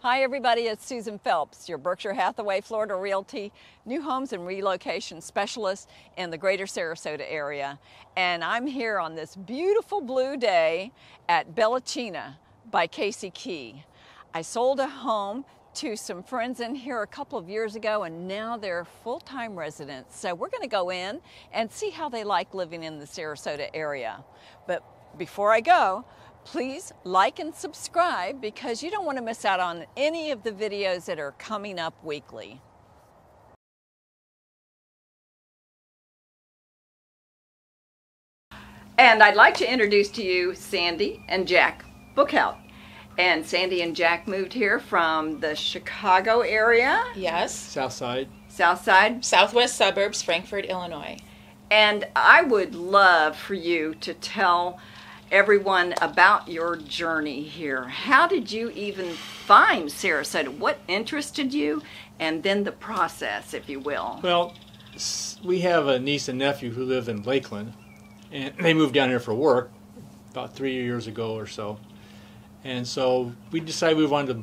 Hi everybody, it's Susan Phelps, your Berkshire Hathaway Florida Realty new homes and relocation specialist in the greater Sarasota area. And I'm here on this beautiful blue day at Bellacina by Casey Key. I sold a home to some friends in here a couple of years ago, and now they're full-time residents. So we're gonna go in and see how they like living in the Sarasota area. But before I go, please like and subscribe because you don't want to miss out on any of the videos that are coming up weekly. And I'd like to introduce to you Sandy and Jack Bookhout. And Sandy and Jack moved here from the Chicago area. Yes. Southside. Southside. Southwest suburbs, Frankfort, Illinois. And I would love for you to tell everyone about your journey here. How did you even find Sarasota? What interested you? And then the process, if you will. Well, we have a niece and nephew who live in Lakeland, and they moved down here for work about 3 years ago or so. And so we decided we wanted to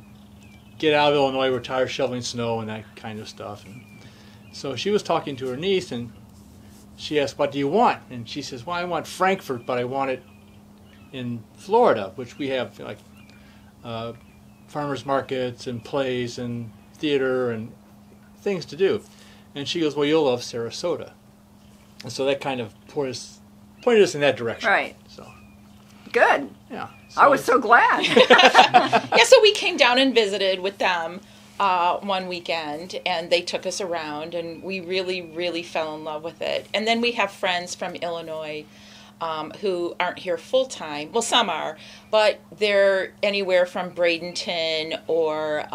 get out of Illinois, retire shoveling snow and that kind of stuff. And so she was talking to her niece, and she asked, "What do you want?" And she says, "Well, I want Frankfort, but I want it in Florida," which we have like farmers markets and plays and theater and things to do. And she goes, "Well, you'll love Sarasota." And so that kind of pointed us in that direction. Right. So good. yeah. I was so glad. Yeah, so we came down and visited with them one weekend, and they took us around, and we really, really fell in love with it. And then we have friends from Illinois who aren't here full-time. Well, some are, but they're anywhere from Bradenton or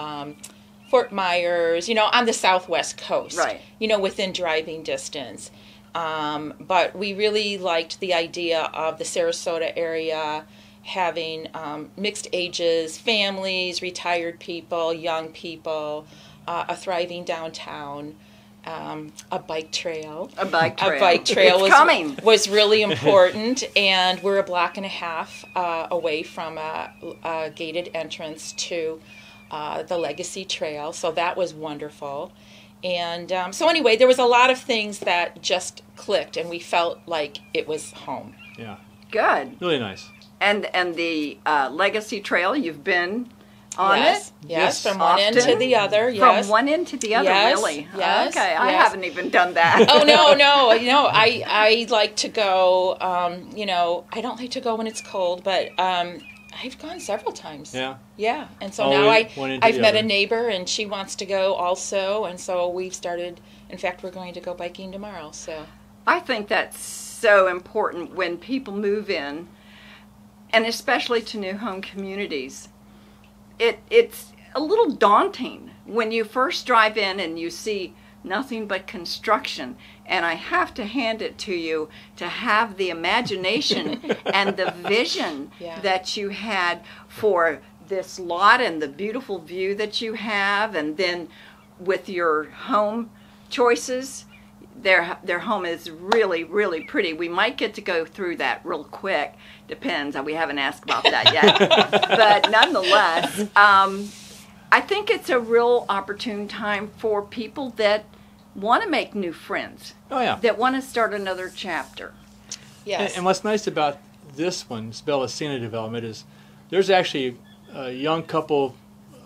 Fort Myers, on the southwest coast, right? Within driving distance. But we really liked the idea of the Sarasota area having mixed ages, families, retired people, young people, a thriving downtown. A bike trail. A bike trail. A bike trail was really important, and we're a block and a half away from a gated entrance to the Legacy Trail, so that was wonderful. And so anyway, there was a lot of things that just clicked, and we felt like it was home. Yeah. Good. Really nice. And the Legacy Trail, you've been on Yes, it? yes, from Often? one end to the other, yes. From one end to the other, Yes, really? yes, Okay, I yes. haven't even done that. Oh, no, I like to go, I don't like to go when it's cold, but I've gone several times. Yeah. Yeah, and so Oh, now I've met other. a neighbor, and she wants to go also, and so we've started, in fact, we're going to go biking tomorrow, so. I think that's so important when people move in, and especially to new home communities. It's a little daunting when you first drive in and you see nothing but construction. And I have to hand it to you to have the imagination and the vision that you had for this lot and the beautiful view that you have. And then with your home choices, their home is really, really pretty. We might get to go through that real quick. Depends. We haven't asked about that yet. But nonetheless, I think it's a real opportune time for people that want to make new friends. Oh, yeah. That want to start another chapter. Yes. And what's nice about this one, this Bellacina development, is there's actually a young couple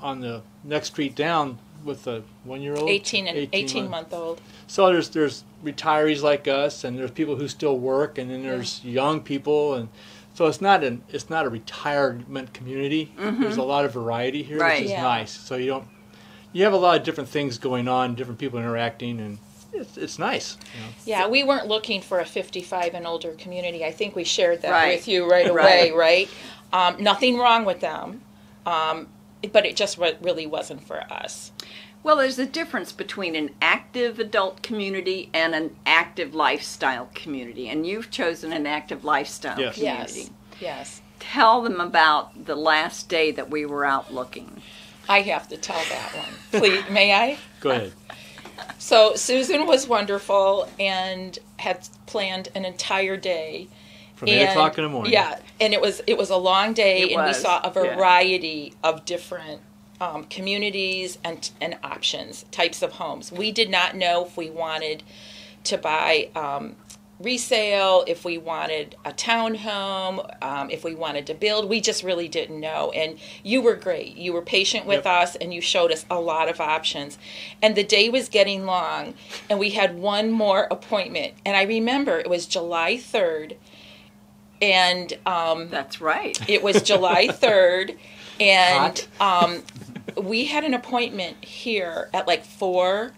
on the next street down with a 1-year-old? 18-month-old. So there's retirees like us, and there's people who still work, and then there's young people, and so it's not a retirement community. Mm-hmm. There's a lot of variety here, Right. which is nice. So you have a lot of different things going on, different people interacting, and it's nice. Yeah, we weren't looking for a 55 and older community. I think we shared that Right. with you right away, right? Nothing wrong with them, but it just really wasn't for us. Well, there's a difference between an active adult community and an active lifestyle community, and you've chosen an active lifestyle community. Yes. Tell them about the last day that we were out looking. I have to tell that one. Please, may I? Go ahead. So Susan was wonderful and had planned an entire day. From 8 o'clock in the morning. Yeah, and it was a long day, It and we was, saw a variety of different communities and options, types of homes. We did not know if we wanted to buy resale, if we wanted a townhome, if we wanted to build. We just really didn't know. And you were great. You were patient with us, and you showed us a lot of options. And the day was getting long, and we had one more appointment. And I remember it was July 3rd. And that's right. It was July 3rd. And we had an appointment here at like 4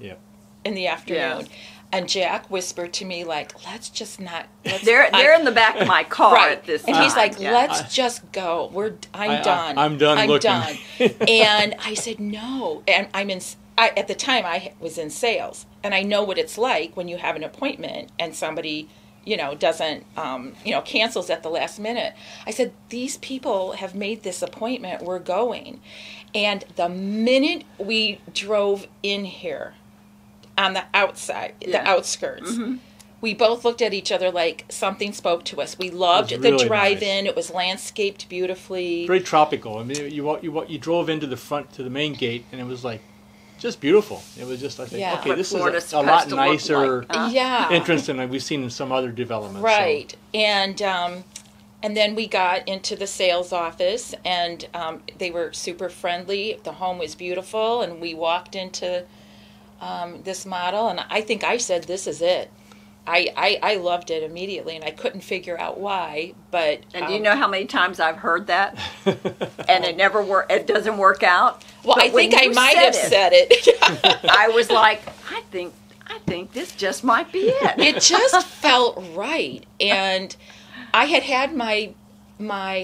in the afternoon. Yeah. And Jack whispered to me, like, let's just not. They're in the back of my car at this time. And he's like, let's just go. I'm done. I'm done I'm looking. done. And I said, no. And at the time, I was in sales. And I know what it's like when you have an appointment and somebody, doesn't, cancels at the last minute. I said, these people have made this appointment. We're going. And the minute we drove in here, on the outside, the outskirts, we both looked at each other like something spoke to us. We loved the drive-in. Nice. It was landscaped beautifully. Very tropical. I mean, you drove into the front to the main gate, and it was like just beautiful. It was just, I think, okay, this is a lot nicer entrance than we've seen in some other developments. Right. So. And then we got into the sales office, and they were super friendly. The home was beautiful, and we walked into this model, and I think I said, this is it. I loved it immediately, and I couldn't figure out why. But and do you know how many times I've heard that, and it doesn't work out? Well, I think I might have said it. I was like, I think this just might be it. It just felt right, and I had my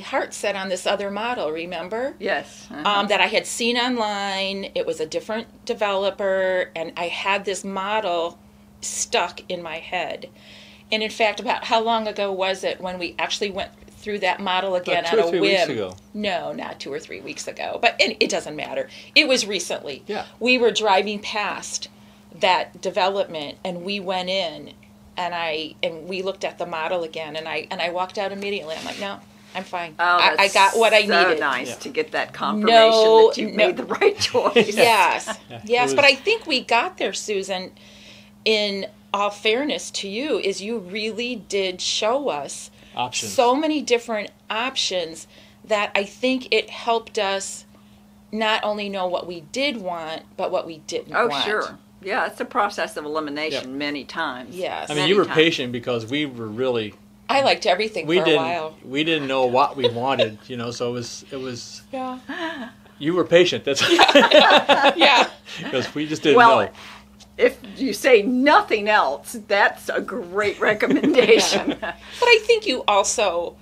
heart set on this other model, remember? Yes. That I had seen online. It was a different developer, and I had this model stuck in my head. And in fact, about how long ago was it when we actually went through that model again on a whim? 2 or 3 weeks ago. No, not 2 or 3 weeks ago. But it doesn't matter. It was recently. Yeah. We were driving past that development, and we went in, and we looked at the model again, and I walked out immediately. I'm like, no. I'm fine. Oh, I got what I needed. So nice to get that confirmation that you made the right choice. Yes, yes. But I think we got there, Susan. In all fairness to you, is you really did show us so many different options that I think it helped us not only know what we did want, but what we didn't want. Oh, sure. Yeah, it's a process of elimination many times. Yes. I mean, you were patient because we were really... I liked everything for a while. We didn't know what we wanted, so it was. Yeah. You were patient. That's. Yeah. Because we just didn't know. If you say nothing else, that's a great recommendation. But I think you also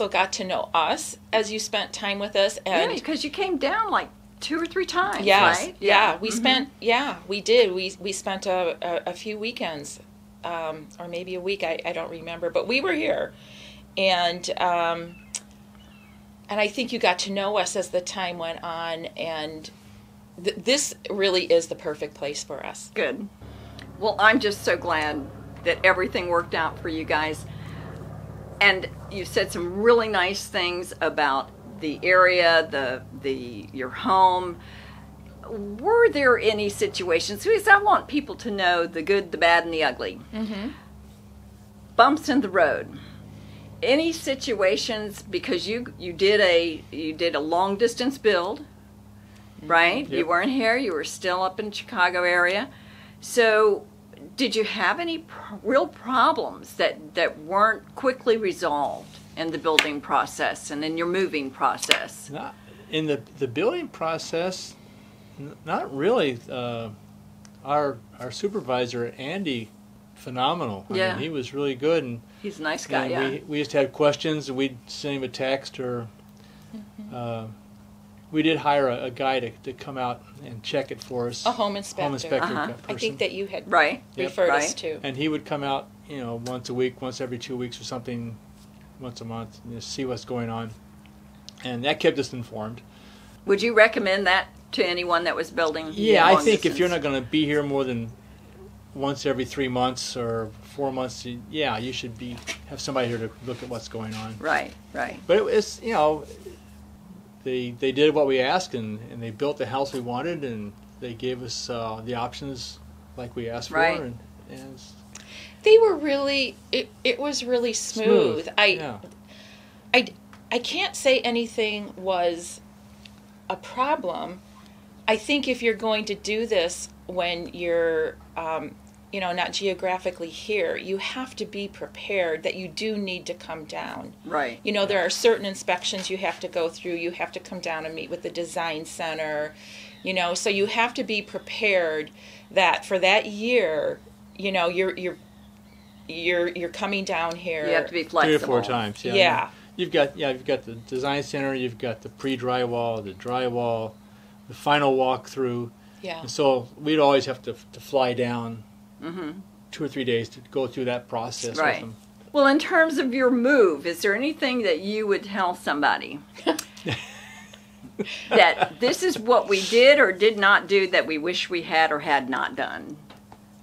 got to know us as you spent time with us, and because you came down like 2 or 3 times, yes, right? Yeah. We spent. Yeah, we did. We spent a few weekends. Or maybe a week, I don't remember, but we were here, and I think you got to know us as the time went on, and this really is the perfect place for us. Good. Well, I'm just so glad that everything worked out for you guys, and you said some really nice things about the area, your home. Were there any situations, because I want people to know the good, the bad, and the ugly, bumps in the road, any situations, because you did a long distance build, right? Yep. You weren't here, you were still up in the Chicago area, so did you have any real problems that weren't quickly resolved in the building process and in your moving process? Not in the building process. Not really. Our supervisor, Andy, phenomenal. I mean, he was really good. And he's a nice guy, we just had questions, and we'd send him a text, or we did hire a guy to come out and check it for us. A home inspector. Home inspector person. I think that you had referred us to. And he would come out, once a week, once every 2 weeks or something, once a month, and see what's going on. And that kept us informed. Would you recommend that to anyone that was building? Yeah, I think if you're not going to be here more than once every 3 months or 4 months, you should have somebody here to look at what's going on. Right. But it's they did what we asked, and they built the house we wanted, and they gave us the options like we asked Right. for, and it's They were really, it was really smooth. Yeah. I can't say anything was a problem. I think if you're going to do this when you're, not geographically here, you have to be prepared that you do need to come down. Right. There are certain inspections you have to go through. You have to come down and meet with the design center, so you have to be prepared that for that year, you're coming down here. You have to be flexible. 3 or 4 times. Yeah. Yeah. You've got the design center. You've got the pre-drywall, the drywall, the final walkthrough. Yeah. And so we'd always have to fly down Mm-hmm. 2 or 3 days to go through that process Right. with them. Well, in terms of your move, is there anything that you would tell somebody that this is what we did or did not do that we wish we had or had not done?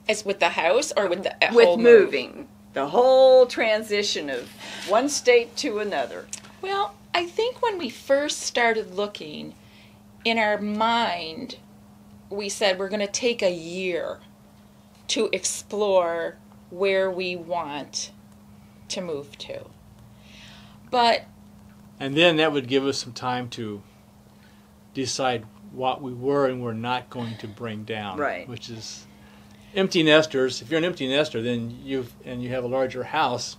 As with the house or with the With whole move? moving, the whole transition of one state to another. Well, I think when we first started looking, in our mind, we said we're going to take a year to explore where we want to move to. But And then that would give us some time to decide what we were and were not going to bring down. Right. Which is empty nesters. If you're an empty nester, then you have a larger house,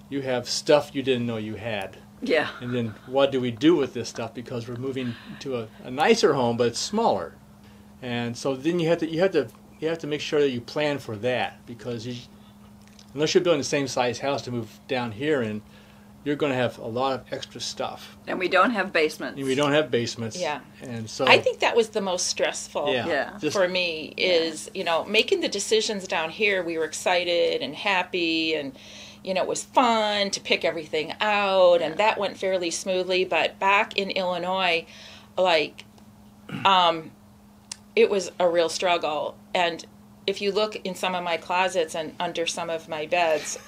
you have stuff you didn't know you had. Yeah. And then what do we do with this stuff? Because we're moving to a nicer home, but it's smaller. And so then you have to make sure that you plan for that, because unless you're building the same size house to move down here, and you're going to have a lot of extra stuff. And we don't have basements. And we don't have basements. Yeah. And so I think that was the most stressful Yeah. for me is, making the decisions down here. We were excited and happy, and, it was fun to pick everything out, and that went fairly smoothly. But back in Illinois, it was a real struggle. And if you look in some of my closets and under some of my beds,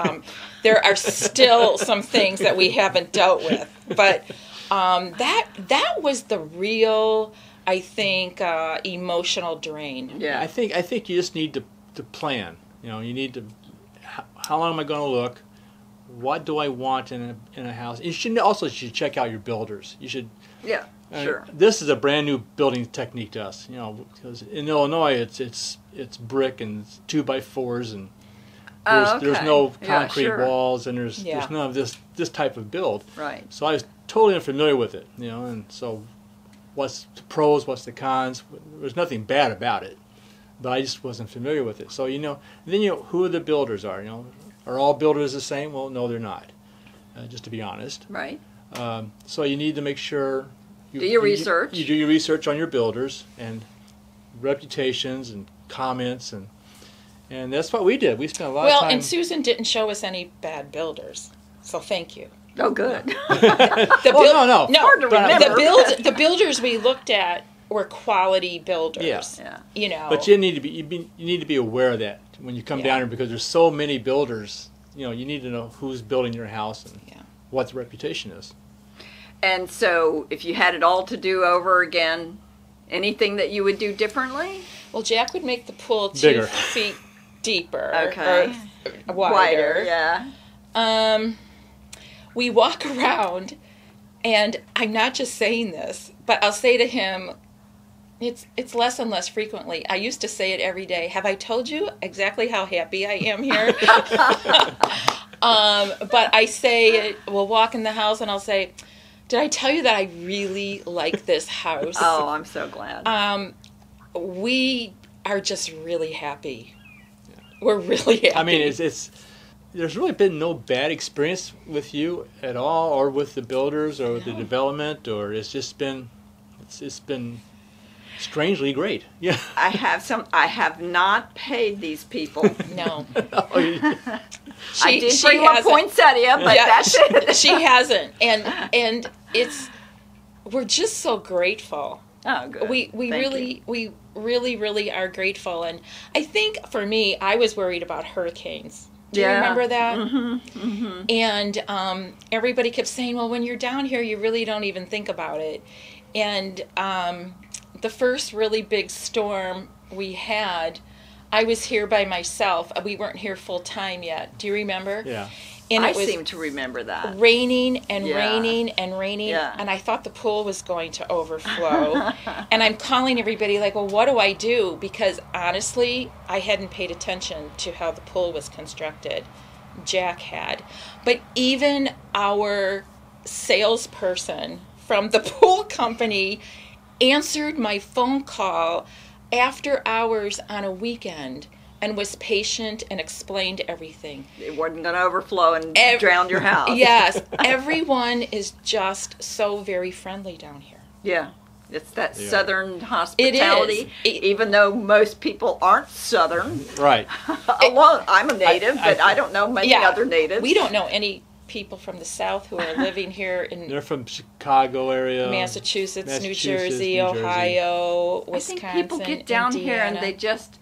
there are still some things that we haven't dealt with. But that was the real, I think, emotional drain. Yeah. I think you just need to plan. You need to. How long am I going to look? What do I want in a house? You should check out your builders. You should. Yeah. Sure. This is a brand new building technique to us, because in Illinois it's brick and 2x4s, and there's no concrete walls, and there's none of this type of build. Right. So I was totally unfamiliar with it, and so what's the pros, what's the cons? There's nothing bad about it, but I just wasn't familiar with it. So then who the builders are. Are all builders the same? Well, no, they're not. Just to be honest. Right. So you need to make sure. Do your research. You do your research on your builders and reputations and comments, and that's what we did. We spent a lot of time. Well, and Susan didn't show us any bad builders, so thank you. Oh, good. No. Hard to remember. The builders we looked at were quality builders. Yeah. But you need to be aware of that when you come down here, because there's so many builders. You need to know who's building your house and what the reputation is. And so, if you had it all to do over again, anything that you would do differently? Well, Jack would make the pool 2 Bigger. feet deeper. Okay. Or wider. Yeah. We walk around, and I'm not just saying this, but I'll say to him, it's less and less frequently. I used to say it every day. Have I told you exactly how happy I am here? But I say, we'll walk in the house, and I'll say, did I tell you that I really like this house? Oh, I'm so glad. We are just really happy. We're really happy. I mean, there's really been no bad experience with you at all, or with the builders, or with the development, or it's been strangely great. Yeah. I have not paid these people. No. I did bring more poinsettia, but that's it. She hasn't, and we're just so grateful. Oh, good. We really are grateful, and I think for me, I was worried about hurricanes Do you Yeah. remember that? Mm-hmm. Mm-hmm. And everybody kept saying, well, when you're down here, you really don't even think about it. And the first really big storm we had, I was here by myself. We weren't here full time yet. Do you remember? Yeah. And I it was seem to remember that. raining and Yeah. raining and raining. Yeah. And I thought the pool was going to overflow. And I'm calling everybody like, well, what do I do? Because honestly, I hadn't paid attention to how the pool was constructed. Jack had. But even our salesperson from the pool company answered my phone call after hours on a weekend and was patient and explained everything. It wasn't going to overflow and drown your house. Yes. Everyone is just so very friendly down here. Yeah. It's that Yeah. Southern hospitality. It is. Even though most people aren't Southern. Right. Well, I'm a native, but I don't know many Yeah. other natives. We don't know any people from the South who are living here in They're from Chicago area. Massachusetts, New Massachusetts, Jersey, New Jersey. Ohio, I Wisconsin, think people get down here and Indiana. they just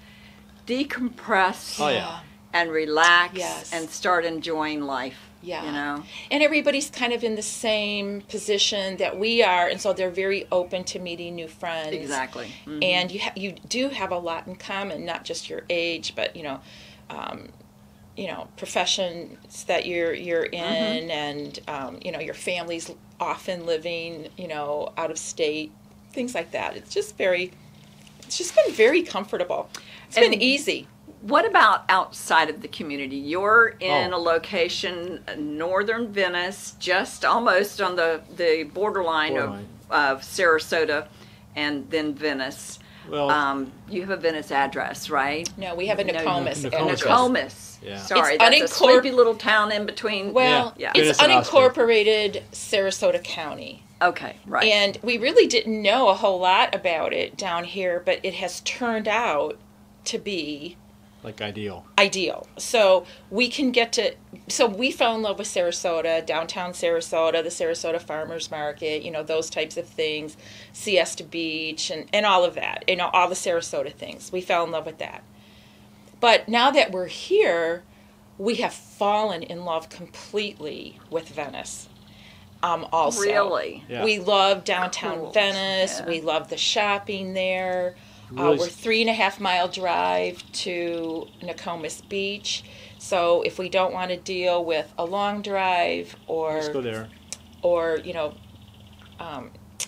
decompress Oh, yeah. and relax Yes. and start enjoying life. Yeah. You know? And everybody's kind of in the same position that we are, and so they're very open to meeting new friends. Exactly. Mhm. And you do have a lot in common, not just your age, but professions that you're in, and your family's often living out of state, things like that. It's just been very comfortable. It's been And- easy. What about outside of the community? You're in Oh. a location, northern Venice, just almost on the borderline Borderline. of Sarasota and then Venice. Well, You have a Venice address, right? No, we have a No, Nokomis. Nokomis. Nokomis. Yeah. Sorry, It's that's a unincor- sleepy little town in between. Well, Yeah. it's Venice and Osprey. unincorporated Sarasota County. Okay, right. And we really didn't know a whole lot about it down here, but it has turned out to be like ideal. ideal. So we fell in love with Sarasota, downtown Sarasota, the Sarasota Farmers Market, those types of things, Siesta Beach, and all of that, all the Sarasota things. We fell in love with that. But now that we're here, we have fallen in love completely with Venice. Also. Really? Yeah. We love downtown Cool. Venice. Yeah. We love the shopping there. Really We're 3.5 mile drive to Nokomis Beach. So if we don't want to deal with a long drive Let's go or there.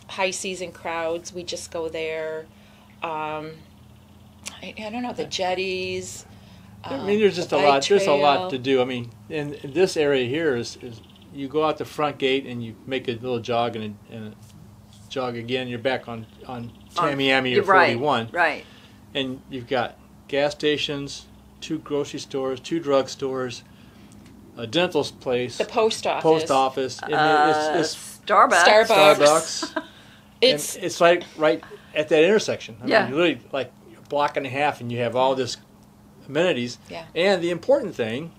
high season crowds, we just go there. I don't know, the jetties. I mean, there's just the a lot. bike There's a lot trail. to do. I mean, in this area here is you go out the front gate and you make a little jog and jog again. You're back on Tamiami or 41, Right. and you've got gas stations, 2 grocery stores, 2 drugstores, a dental place, The post office. I mean, it's Starbucks. Starbucks. It's And it's like right at that intersection. I Yeah. mean, literally like a block and a half, and you have all this amenities. Yeah. And the important thing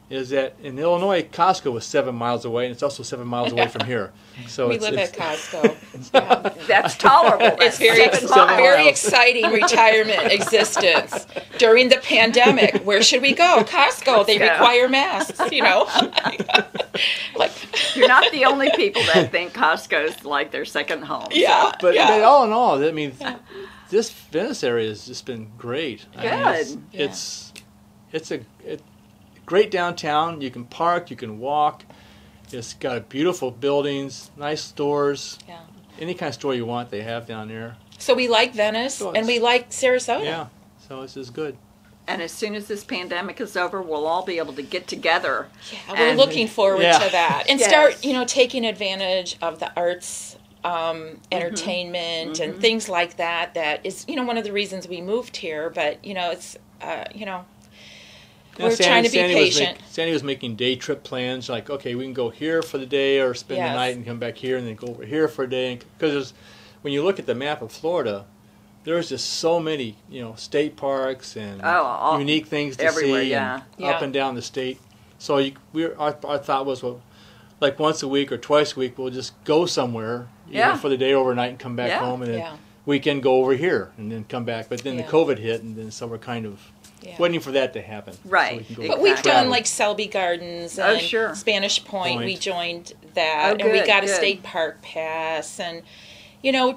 is that in Illinois, Costco was 7 miles away, and it's also 7 miles away from here. So we it's, live it's, at Costco. Yeah. That's tolerable. It's That's very, 7 7 miles. very miles. exciting retirement existence. During the pandemic, where should we go? Costco. They Yeah. require masks, Like, You're not the only people that think Costco's like their second home. yeah. but yeah. all in all, I mean, this Venice area has just been great. I mean, Good. it's a great downtown. You can park, you can walk. It's got beautiful buildings, nice stores. Yeah. Any kind of store you want, they have down there. So we like Venice, So and we like Sarasota. Yeah, so this is good. And as soon as this pandemic is over, we'll all be able to get together. Yeah, we're And- looking forward Yeah. to that and Yes. start, taking advantage of the arts, entertainment, and things like that. That is, one of the reasons we moved here. But it's, we're trying to be patient. Sandy was making day trip plans, like, okay, we can go here for the day or spend Yes. the night and come back here and then go over here for a day. Because when you look at the map of Florida, there's just so many, state parks and all- unique things to everywhere, see yeah. and up and down the state. So our thought was, well, like once a week or twice a week, we'll just go somewhere Yeah. for the day overnight and come back Yeah. home, and then Yeah. weekend go over here and then come back. But then the Yeah. COVID hit, and then so we're kind of Yeah. waiting for that to happen. Right. we can go But we've Exactly. done like Selby Gardens and sure. Spanish Point. We Point. joined that, Oh, and we good, got a good. state park pass, and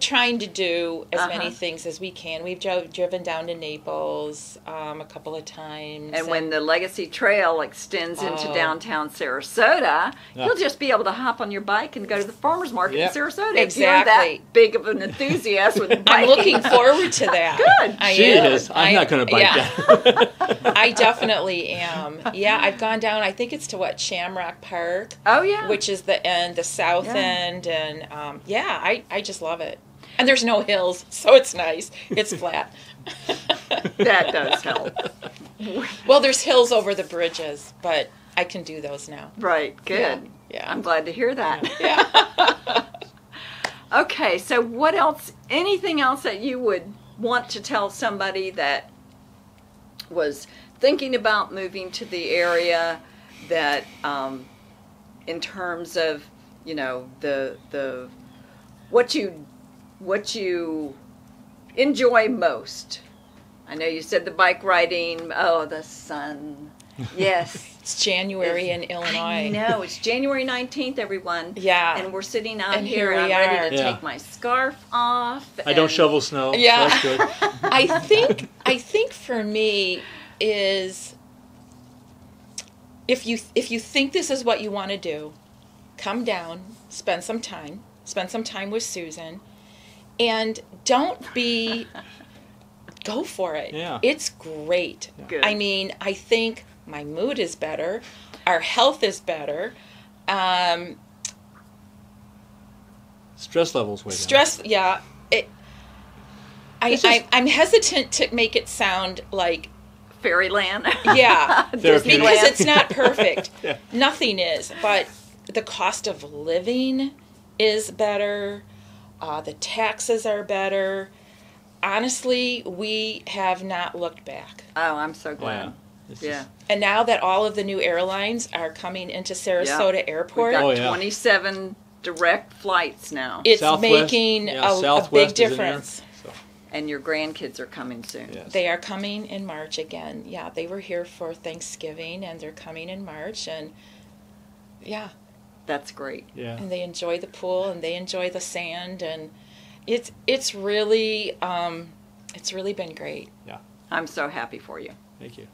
trying to do as many things as we can. We've driven down to Naples a couple of times, And when the Legacy Trail extends into downtown Sarasota, Yeah. you'll just be able to hop on your bike and go to the farmer's market Yep. in Sarasota. If Exactly. you're that big of an enthusiast with biking. I'm looking forward to that. Good. I She am. is. I'm not going to bike yeah. that. I definitely am. Yeah, I've gone down. I think it's to Shamrock Park, Oh, yeah. which is the south Yeah. end, and I just love it. And there's no hills, so it's nice. It's flat. That does help. Well, there's hills over the bridges, but I can do those now. Right. Good. Yeah. I'm glad to hear that. Yeah. Okay, so what else, anything else that you would want to tell somebody that was thinking about moving to the area, that in terms of, the what you enjoy most? I know you said the bike riding, the sun. Yes. It's January in Illinois. I know. It's January 19th, everyone. Yeah. And we're sitting out And here, here and we I'm ready are. to Yeah. take my scarf off. I don't and- shovel snow. Yeah. So that's good. I think for me is if you think this is what you want to do, come down, spend some time with Susan, and don't go for it. Yeah. It's great. Good. I mean, I think my mood is better, our health is better. Stress levels way down. Stress, yeah. I'm hesitant to make it sound like, Fairyland. yeah, Therapeutic. because it's not perfect. Yeah. Nothing is, but the cost of living is better. The taxes are better. Honestly, we have not looked back. Oh, I'm so glad. It's Yeah. just- And now that all of the new airlines are coming into Sarasota We've Airport, got Oh, yeah. 27 direct flights now. it's Southwest- making yeah, a big Southwest is in there, difference. so, And your grandkids are coming soon. yes. They are coming in March again. Yeah, they were here for Thanksgiving, and they're coming in March, and yeah, That's great. Yeah. and they enjoy the pool and they enjoy the sand, and it's really been great. I'm so happy for you. Thank you.